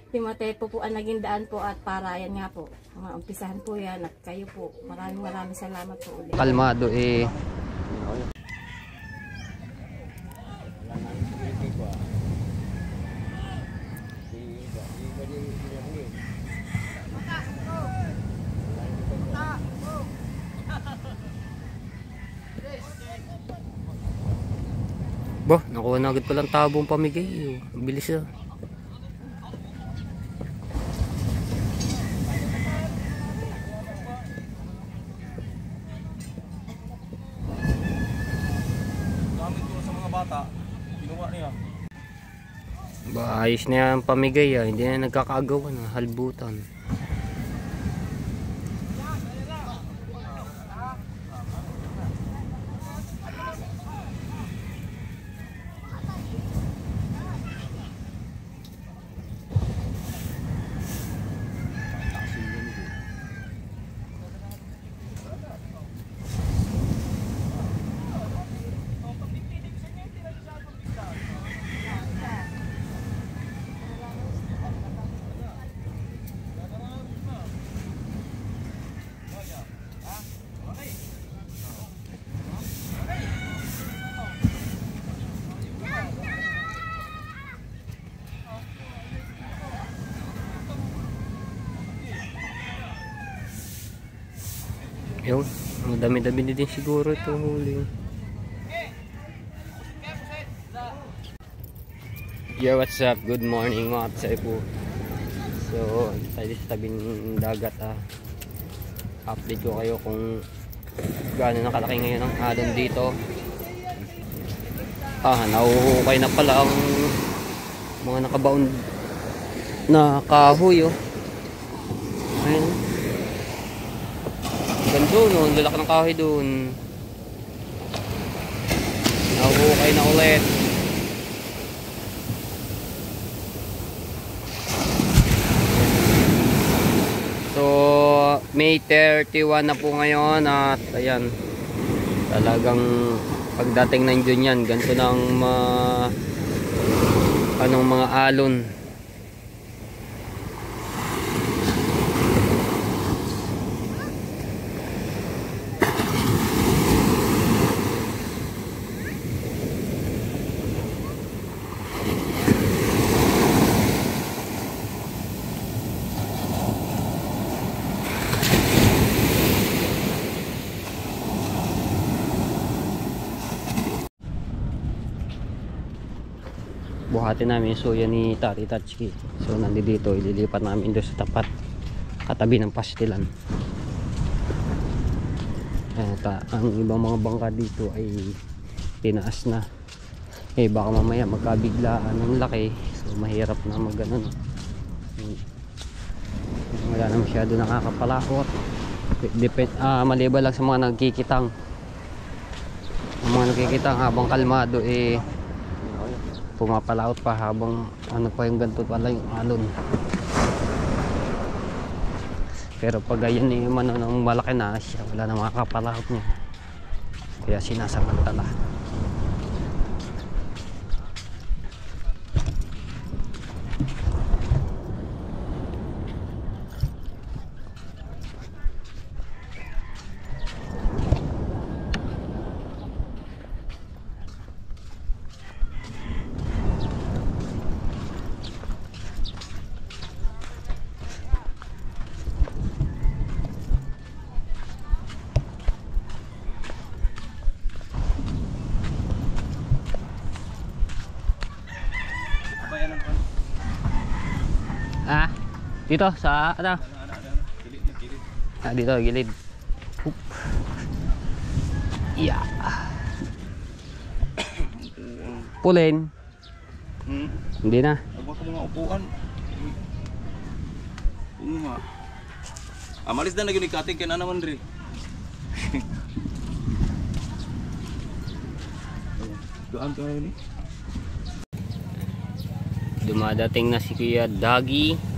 Timotepo po ang naging daan po at para yan nga po. Umpisahan po yan at kayo po. Maraming salamat po ulit. Kalmado eh. Bah, nakuha na agad palang tabong pamigay. Ang bilis ah. Gamit ko sa mga bata, kinuha niya. Ba, ayos na yan pamigay ah. Hindi na nagkakaagawan ah. Halbutan. Yung, dami-dami din siguro ito huli. Yo, what's up? Good morning mga kapsay po. So, tayo sa tabing dagat ah. Update ko kayo kung gaano nakalaki ngayon ang alon dito. Nahuhukay na pala ang mga nakabaon na kahoy oh. Ayun. Ganda no, lalaki ng kahoy doon. Nahuhukay na ulit. So, May 31 na po ngayon at ayan, talagang pagdating ng June yan, ganito ng mga alon. Buhatin namin yung suya ni Tari Tatsuki. So nandito, ililipat namin doon sa tapat katabi ng pastilan. Ang ibang mga bangka dito ay tinaas na. Baka mamaya magkabiglaan ng laki. So mahirap na mag-ano. Wala na masyado nakakapalakot. Maliban lang sa mga nagkikitang. Ang mga nagkikitang habang kalmado pumapalaot pa habang pa yung ganito pala yung alon. Pero pag ganyan ng malaki na siya, wala na makakapalaot niya, kaya sinasamantala. Dito sa ano? Dito gilid. Yeah. Pulin. Hindi na. Agwa ko mga upuan. Amalis na lagi ni kating kaya naman rin. Doon ka rin. Dumadating na si Kuya Dagi.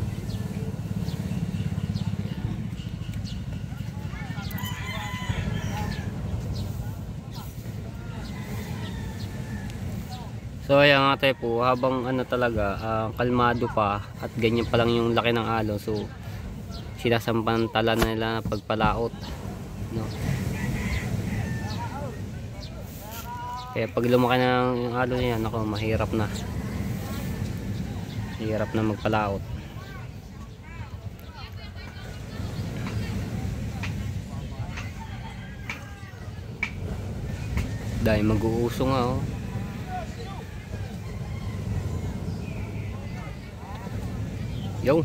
So ayan nga tayo po, habang ano talaga, kalmado pa at ganyan pa lang yung laki ng alon, so sinasampantala na nila na pagpalaot, no? Kaya pag lumaki na yung alon niya, ako, mahirap na magpalaot. Dahil mag-uuso nga, oh. Yo.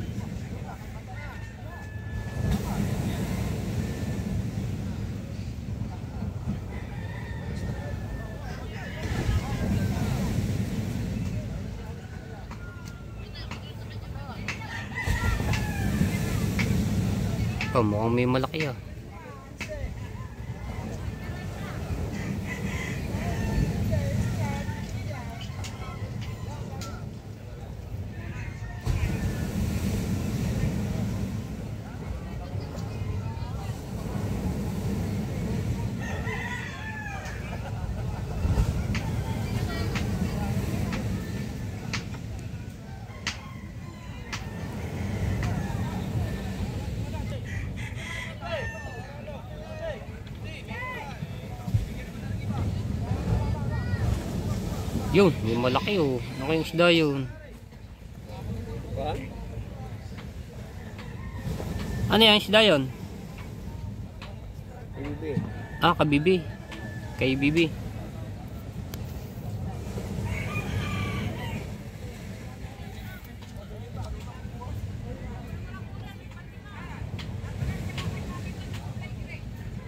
Oh, mukhang may malaki ah. Yun, yung malaki oh. Ano kayong isda yun? Ano yung isda yun? Kabibi. Ah, kabibi. Kay bibi.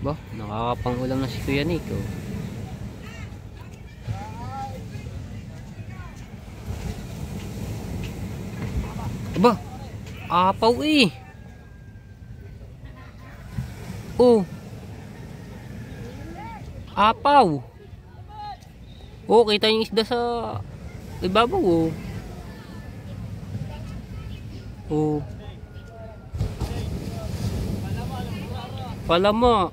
Ba, nakakapangulam na si Kuya Nick oh. Aba, apaw eh. Oh. Apaw. Oh, kita yung isda sa ibabaw oh. Oh. Palama.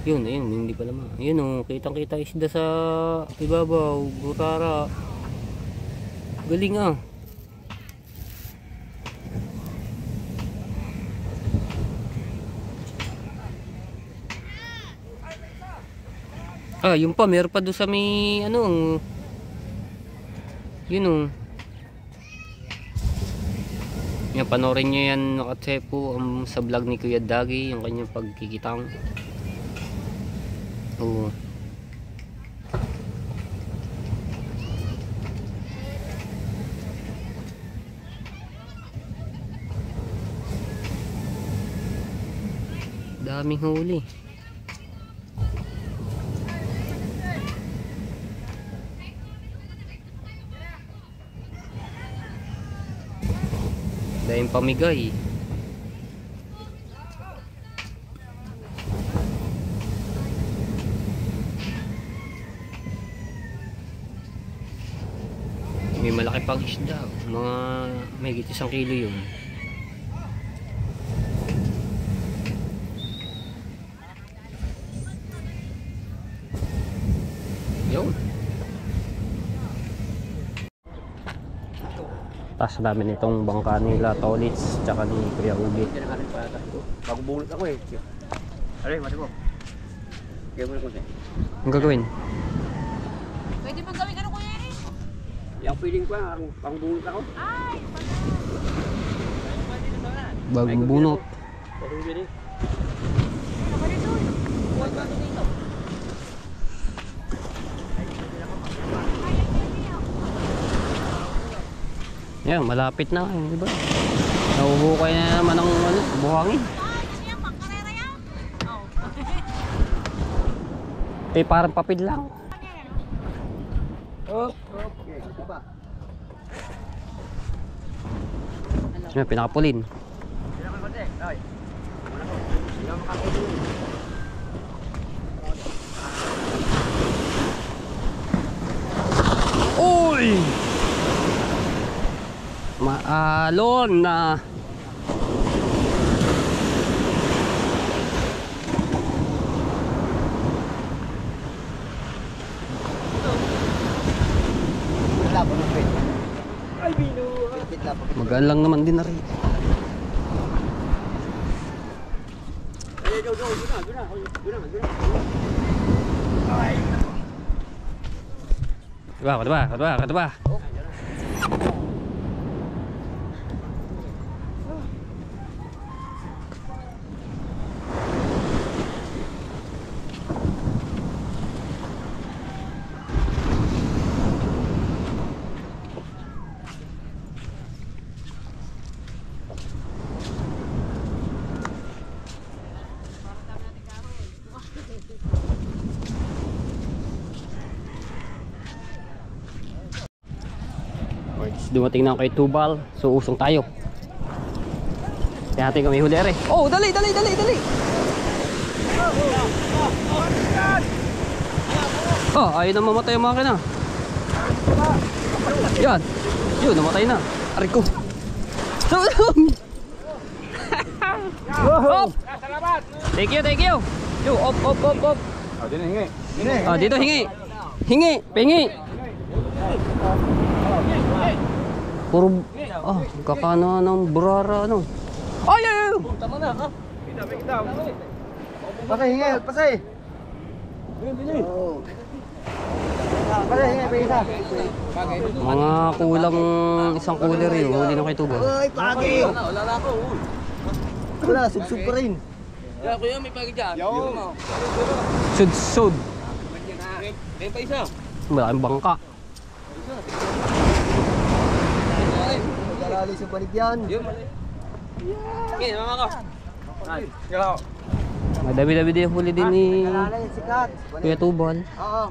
Yun, ayun, hindi pala ma. Ayun oh, kitang-kita isda sa ibabaw, burara. Galing ah. Ah, yun pa, meron pa doon sa may ano. Yun oh. Yan, panoorin nyo yan nakatsepo sa vlog ni Kuya Dagi, yung kanyang pagkikitang. Oo. Daming huli. Daming pamigay. May malaki pang isda, mga mahigit 1 kilo yun. Yun. Taas namin itong bangka nila Tolits tsaka ni Kuya Ubi. Bago bunot ako eh. Aray, mati mo. Kaya mo na kunti. Ang gagawin? Pwede bang gawin ano Kuya Eric? Yung feeling ko, ang bunot ako. Ay, Bagong bunot. Bagong bili. Yan, malapit na, di ba? Nahuhukay na naman ang ano, buhangin. Eh, parang papid lang. Okay, ito ba? Yan, pinakapulin. Uy! Maalon na. Magaan lang naman din na rin. Kata ba? Dumating na ako kay Tubal, so usong tayo. Kaya natin kami huli rin. Oh, dali! Oh, ayun na mamatay ang makina. Yan, yun, namatay na. Aray ko. Op! Thank you. Yo, op. Dito hingi. Puro kakana ng burara ano. Ay. Tama na ha. Kita. Pasay hingi, pasay. Bili. Pasay hingi, isa. Mga kulang isang cooler yun, huli na kay Tubo. Ay, pagi. Wala na ako. Wala, sub pa rin. Ya, kuya may pagi diyan. Sud. May pa isa. Malaking bangka. Lali sa balik yan. Okay, mama ko. Galaw. Madami-dami din huli din ni Sikat. Kuya Tubal. Oo.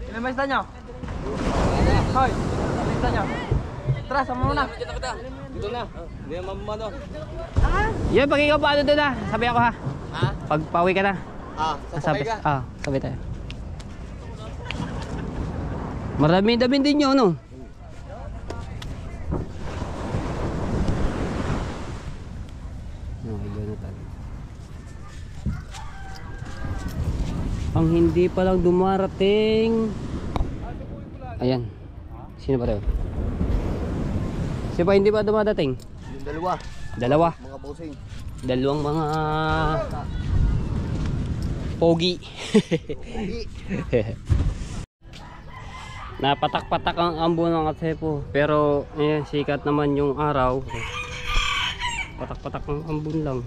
Ilan ba isa nyo? Hoy, isa nyo. Tara, sama mo na. Dito na. Hindi na mamamano. Yan, pag ikaw paano doon na? Sabi ako ha. Ha? Pag pauwi ka na. Sasabay ka. Sabi tayo. Marami-dami din yun, no? Ang hindi pa lang dumarating. Ayan. Sino ba tayo? Sino ba hindi pa dumadating? Yung Dalawa. mga bossing. Dalawang mga pogi. Napatak-patak ang ambon ng Katsepo. Pero ayan, sikat naman yung araw. Patak-patak ang ambon lang.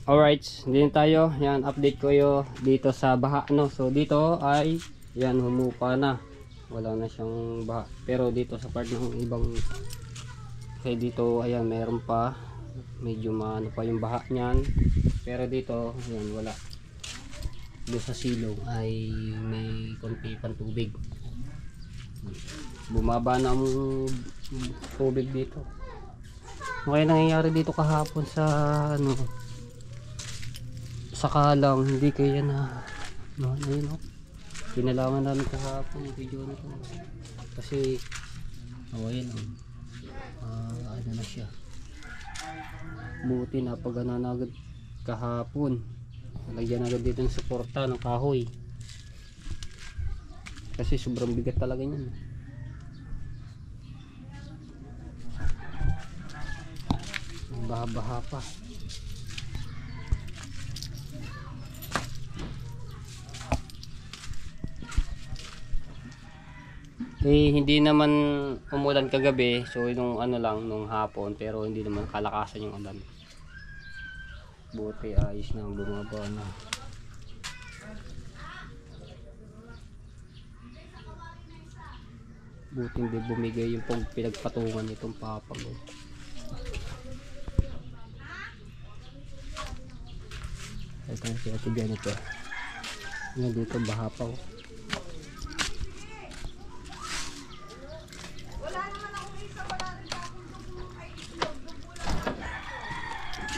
Alright, din tayo. Yan, update ko yo dito sa baha, no. So dito ay yan, humupa na. Wala na siyang baha. Pero dito sa part ng ibang kaya dito, ayan, meron pa. Medyo maano pa yung baha niyan. Pero dito, ayan, wala. Doon sa silong ay may konti pang tubig. Bumaba na ang tubig dito. Kaya nangyayari dito kahapon sa ano, sakalang hindi kaya na ayun, no? Kinalangan namin kahapon yung video na to kasi ayan, ano na siya, buti na pag agad kahapon, nalagyan agad dito ng suporta ng kahoy kasi sobrang bigat talaga niyan. Baha-baha pa. Hindi naman umulan kagabi, so nung ano lang, nung hapon, pero hindi naman kalakasan yung ulan. Buti ayos na, bumaba na. Buti hindi bumigay yung pinagpatungan nitong papag. Ito na si Ate Janet. Ngayon dito baha pa.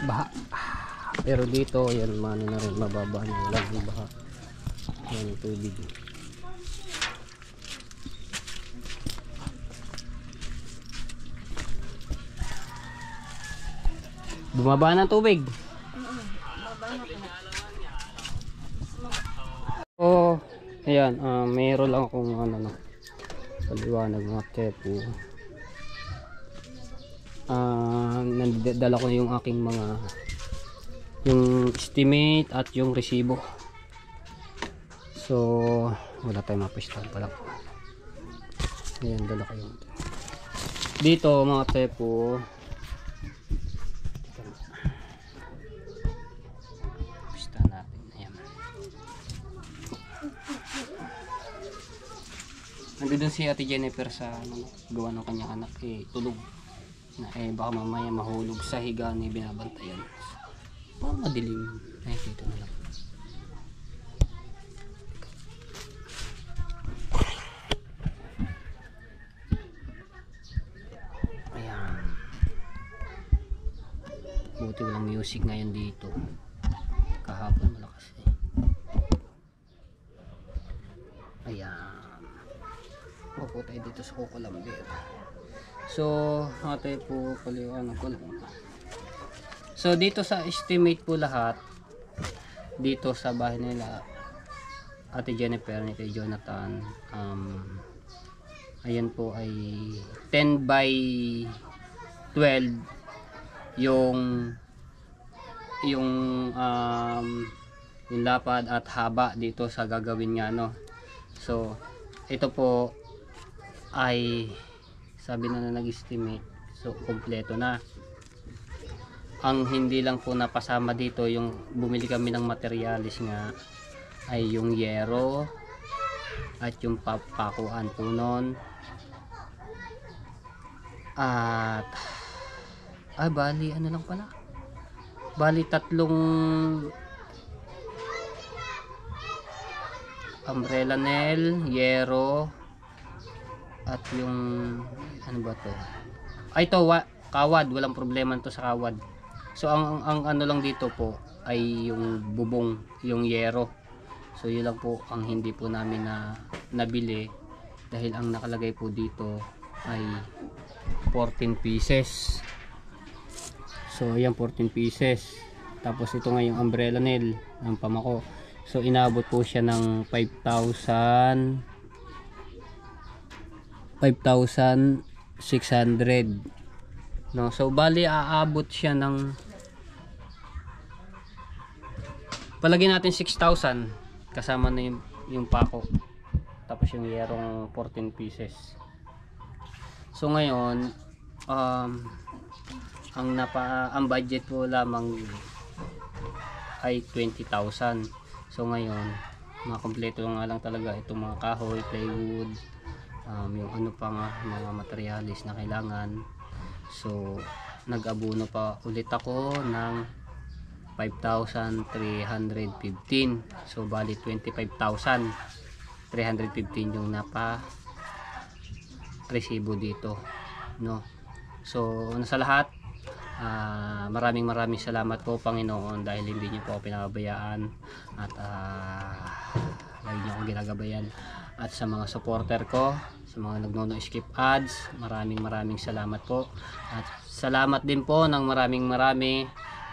Baha. Pero dito yan, mano na rin, mababa na, walang baha. Yan yung tubig. Bumaba na tubig. Ayan, mayroon lang akong ano no, paliwanag mga tepo. Nandala ko na yung aking mga yung estimate at yung resibo. So wala tayong mapistahan pa lang. Ayan, dala ko yung dito mga tepo. Pistahan natin. Ayan. Nandun si Ate Jennifer sa ano, gawa ng kanyang anak tulog na baka mamaya mahulog sa higa ni binabantayan. Madilim. Ay, dito na lang. Ayan. Buti walang music ngayon dito. Kahapon malakas eh. Ayan. Opo tayo dito sa Kukulambir. So, ate po paliwanag ko lang. So, dito sa estimate po lahat, dito sa bahay nila, Ate Jennifer, ni kay Jonathan, ayan po ay 10 by 12 yung lapad at haba dito sa gagawin nga, no. So, ito po ay sabi na nag-estimate, so kompleto na. Ang hindi lang po napasama dito, yung bumili kami ng materialis nga ay yung yero at yung papakuan po nun. At bali ano lang pala, bali 3 umbrella nail, yero at yung ano ba to, ito kawad. Walang problema to sa kawad. So ang ano lang dito po ay yung bubong, yung yero. So yun lang po ang hindi po namin nabili dahil ang nakalagay po dito ay 14 pieces. So ayan, 14 pieces. Tapos ito nga yung umbrella nail ng pamako. So inabot po siya ng 5,600, no. So bali aabot siya ng, palagi natin 6,000 kasama na yung pako, tapos yung yerong 14 pieces. So ngayon ang budget po lamang ay 20,000. So ngayon makompleto nga lang talaga itong mga kahoy, plywood, yung ano pa nga mga materialis na kailangan. So nag-abono pa ulit ako ng 5,315. So bali 25,315 yung napa resibo dito, no. So ano sa lahat, maraming salamat po Panginoon dahil hindi niyo po ako pinababayaan at lagi niyo akong ginagabayan. At sa mga supporter ko, sa mga nagno-skip ads, maraming salamat po. At salamat din po ng maraming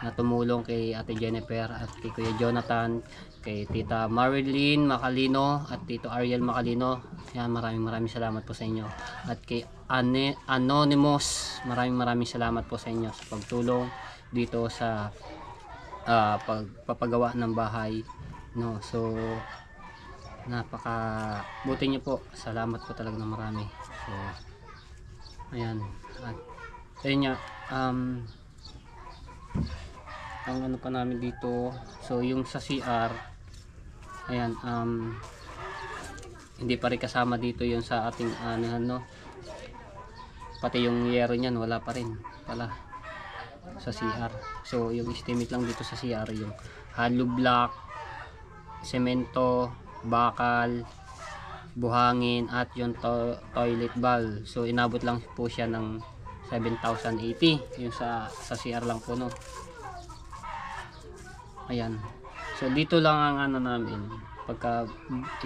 na tumulong kay Ate Jennifer at kay Kuya Jonathan, kay Tita Marilyn Macalino at Tito Ariel Macalino. Yan, maraming salamat po sa inyo. At kay Anonymous, maraming salamat po sa inyo sa pagtulong dito sa pagpapagawa ng bahay, no. So napaka-buti niyo po. Salamat po talaga ng marami. So ayan. At ayun nga, ang ano pa namin dito, so yung sa CR, ayan, hindi pa rin kasama dito yung sa ating ano, pati yung yero niyan wala pa rin pala sa CR. So yung estimate lang dito sa CR yung hollow block, semento, bakal, buhangin at yung toilet bowl. So inabot lang po siya ng 7,080 yung sa CR lang po, no. Ayan. So dito lang ang ano namin pagka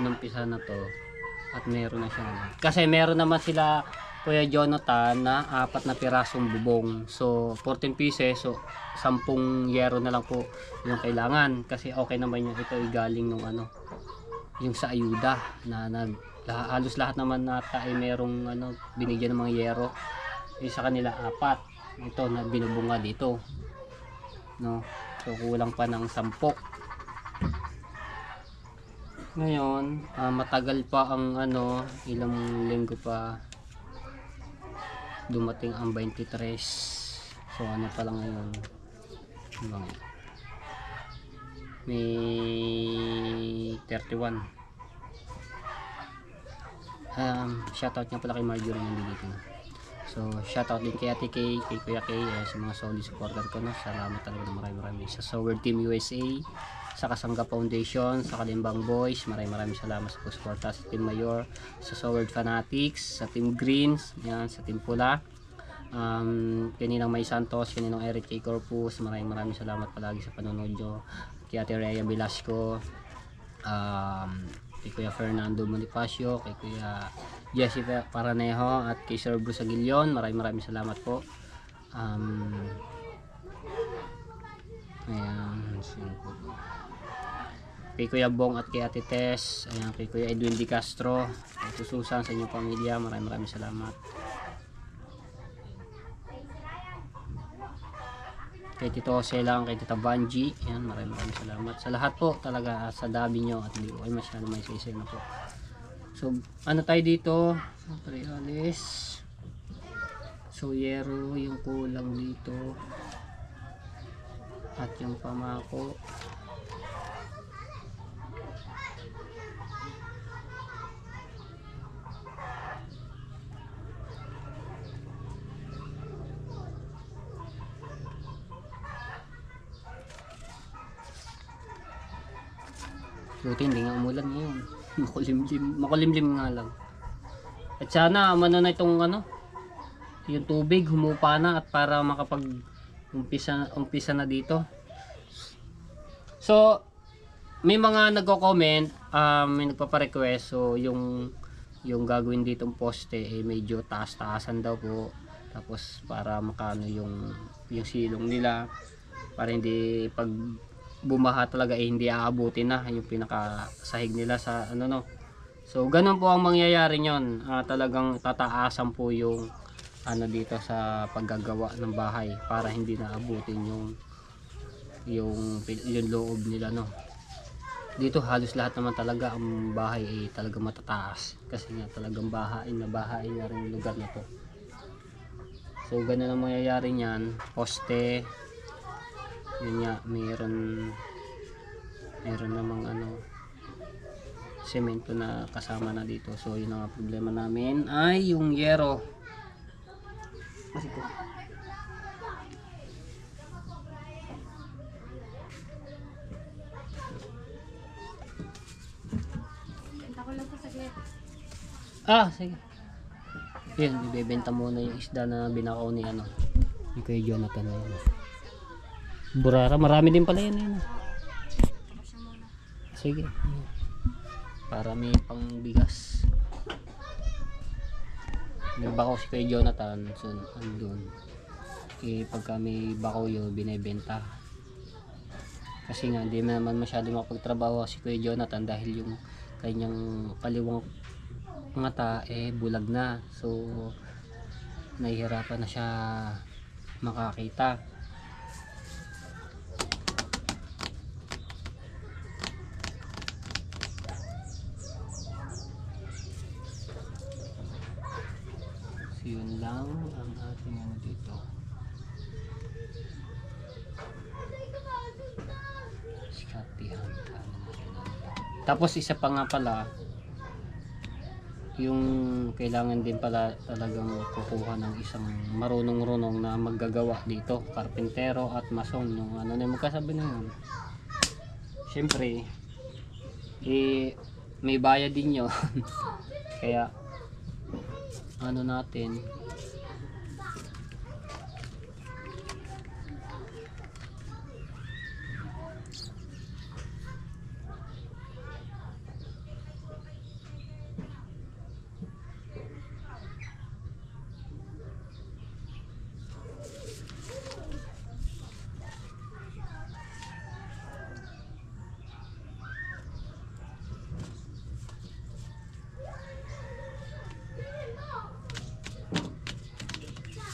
inumpisa na to at meron na siya. Kasi meron naman sila Kuya Jonathan na 4 na pirasong bubong. So 14 pieces, so 10 yero na lang po yung kailangan kasi okay naman yung ito ay galing nung ano yung sa ayuda na halos lahat naman nata ay merong binigyan ng mga yero. Sa kanila 4 ito na binubunga dito, no? So kulang pa ng 10. Ngayon matagal pa ang ilang linggo pa dumating ang 23. So pa lang ngayon, May 31. Shoutout nga pala kay Marjorie nandito na. So shoutout din kay Ate Kay, kay Kuya Kay, sa mga solid supporter ko, no? Salamat talaga ng marami sa Sower Team USA, sa Kasangga Foundation, sa Kalimbang Boys, maraming salamat sa pagsuporta, sa Team Mayor, sa Sower Fanatics, sa Team Greens, yan, sa Team Pula, kaninang May Santos, kaninang Eric K. Corpus, maraming salamat palagi sa panonood nyo, kay Ate Rhea Velasco, kay Kuya Fernando Bonifacio, kay Kuya Jesse Paranejo, at kay Sir Bruce Aguilion, maraming salamat po. Ayan, kay Kuya Bong at kay Ate Tess, ayan, kay Kuya Edwin Di Castro, kay Susan, sa inyong pamilya, maraming salamat. Kay Tito Jose lang, kay Tita Banji, ayan, maraming salamat sa lahat po talaga, sa dabi nyo, at hindi ko ay masyado may sisay na po. So tayo dito, Reales, so yero yung kulang dito, at yung pamako. Buti hindi nga umulan ngayon. Makulimlim nga lang. At sana na itong yung tubig humupa na, at para makapag umpisa na dito. So may mga nagko-comment, may nagpapa-request, so yung gagawin ditong poste medyo taas-taasan daw po, tapos para makano yung silong nila, para hindi pag bumaha talaga hindi aabutin na yung pinakasahig nila sa So ganun po ang mangyayari nyon, talagang tataasan po yung dito sa paggagawa ng bahay, para hindi naabutin yung loob nila, no. Dito halos lahat naman talaga ang bahay ay talagang matataas, kasi nga talagang bahain na rin yung lugar na to. So ganun ang mangyayari niyan, poste, yun nga, meron namang semento na kasama na dito. So yun ang problema namin ay yung yero. Kasi po sige. Yun, ibebenta muna yung isda na binakaw ni ni Kuya Jonathan na yun. Burara, marami din pala yan. Sige, para may pangbigas. May bakaw si Kuya Jonathan, so andun. Pagka may bakaw yun, binebenta. Kasi nga hindi naman masyado makapagtrabaho si Kuya Jonathan dahil yung kanyang kaliwang mata bulag na, so nahihirapan na siya makakita. So yun lang ang ating dito. Tapos isa pa nga pala, yung kailangan din pala talagang kukuha ng isang marunong-runong na maggagawa dito, karpintero at mason, yung na magkasabi na yun. Siyempre may bayad din yun. Kaya natin,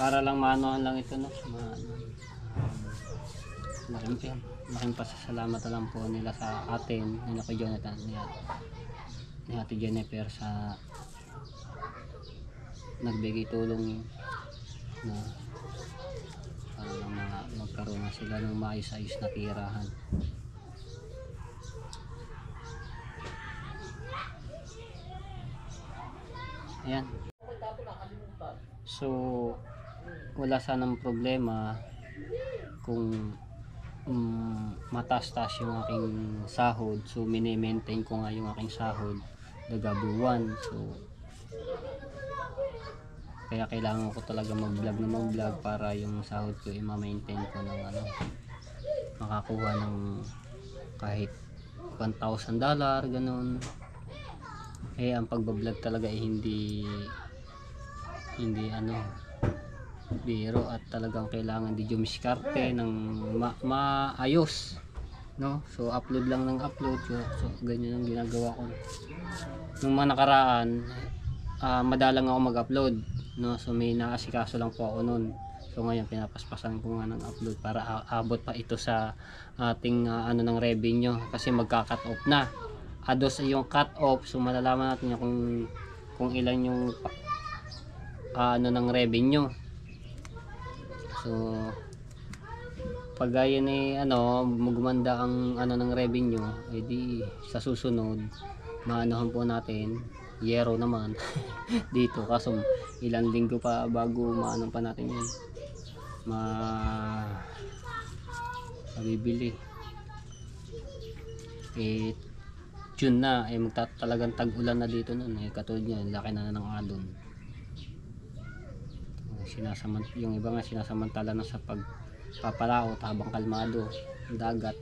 para lang maanohan lang ito, no? Laking pasasalamat na lang po nila sa atin, ni Kuya Jonathan, ni Ate Jennifer sa nagbigay tulong na para lang magkaroon na sila ng maayos-ayos na tirahan. Ayan. So wala sanang problema kung mataas-taas yung aking sahod. So mini-maintain ko nga yung aking sahod buwan. So kaya kailangan ko talaga mag-vlog para yung sahod ko i-maintain ko ng makakuha ng kahit $1,000 ganun. Eh ang pagbablog talaga hindi biro at talagang kailangan di jumiskarte ng maayos, no? So upload lang ng upload. So ganyan ang ginagawa ko nung mga nakaraan. Madalang ako mag-upload, no? So may naasikaso lang po ako nun. So ngayon pinapaspasan ko nga ng upload para abot pa ito sa ating ng revenue, kasi magka-cut off na. Ados yung cut off, so malalaman natin kung ilan yung ng revenue. So pag ganyan magumanda ang ng revenue, edi sa susunod maanohan po natin yero naman dito, kaso ilang linggo pa bago maano pa natin yun mabibili. June na talagang tag-ulan na dito nun, katulad nyo, laki na ng alon. Yung iba nga sinasamantala na sa pagpapalaot habang kalmado ang dagat.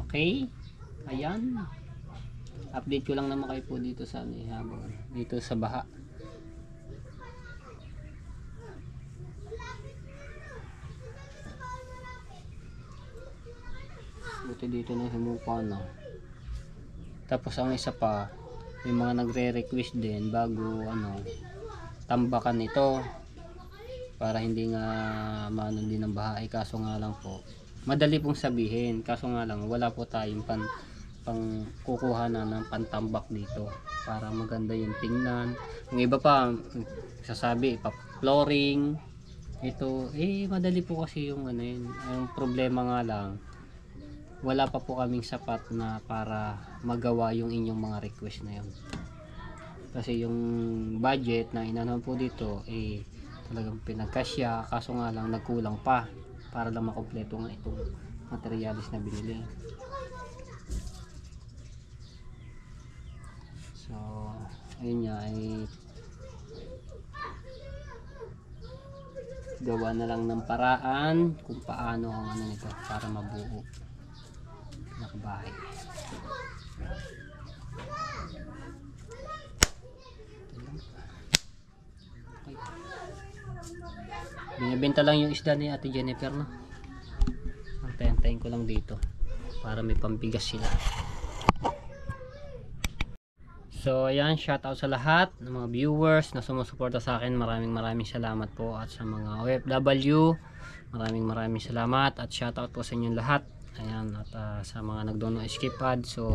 Okay, ayan, update ko lang naman kayo po dito sa habang dito sa baha. Buti dito na humupa na. Tapos ang isa pa, may mga nagre-request din bago tambakan ito para hindi nga maano din ng baha. Kaso nga lang po, madali pong sabihin, kaso nga lang wala po tayong pang kukuha na ng pantambak dito para maganda yung tingnan. Yung iba pa sasabi pa-flooring ito, madali po kasi yung yung problema nga lang, wala pa po kaming sapat na para magawa yung inyong mga request na yun. Kasi yung budget na inanon po dito talagang pinagkasya, kaso nga lang nagkulang pa para lang makompleto nga itong materialis na binili. So ayun nga, gawa na lang ng paraan kung paano ang nito para mabuo nakabahay. Okay. Binibenta lang yung isda ni Ate Jennifer, no? Antayin ko lang dito para may pambigas sila. So ayan, shout out sa lahat ng mga viewers na sumusuporta sa akin. Maraming salamat po, at sa mga OFW maraming salamat, at shout out po sa inyong lahat. Ayan, at sa mga nagdono skip ad, so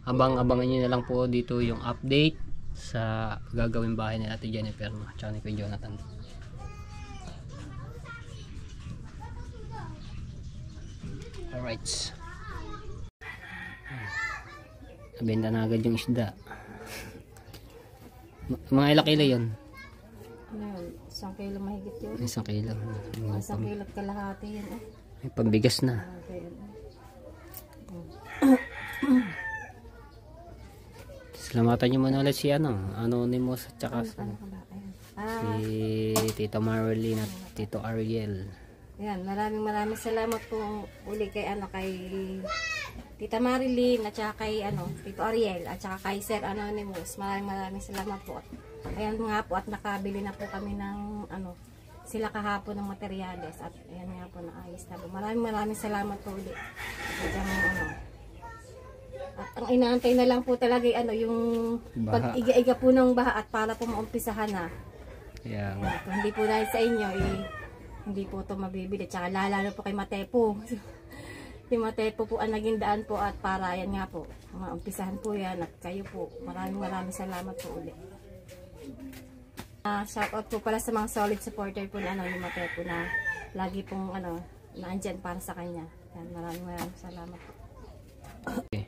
abangan nyo na lang po dito yung update sa gagawin bahay ni Ate Jennifer, no? Tsaka ni Kuya Jonathan. Alright, nabenta na agad yung isda. Mga ilang kilo yun? Ano yun? 1 kilo mahigit yun. 1 kilo. 1 kilo at kalahati yun. May pambigas na. Salamatan nyo muna ulit si Anonymous at saka si Tito Marilyn at Tito Ariel. Yan, maraming salamat po uli kay kay Tita Marilyn at saka kay Tito Ariel at saka kay Sir Anonymous. Maraming salamat po. Ayan nga po, at nakabili na po kami ng sila kahapon ng materyales, at ayan nga po, naayos na po. Maraming salamat po ulit. At ang inaantay na lang po talaga ano, yung Baha. pag-iga-iga po ng baha at para po maumpisahan na. Kaya nga. Ayan, kung hindi po dahil sa inyo, hindi po ito mabibili. Tsaka lalalo po kay Matepo. Yung Matepo po ang naging daan po at para yan nga po. Maumpisahan po yan at kayo po. Maraming salamat po ulit. Shoutout po pala sa mga solid supporter po na yung Matepo na lagi pong naandyan para sa kanya. Yan, maraming salamat po. Okay.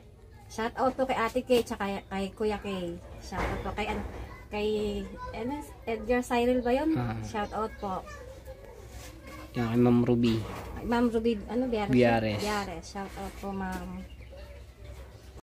Shoutout po kay Ate Kay tsaka kay Kuya Kay. Shoutout po kay Edgar Cyril ba yun? Shoutout po. Yan kay Ma'am Ruby. Ma'am Ruby, Biares. Biares. Biares. Shoutout po, ma'am.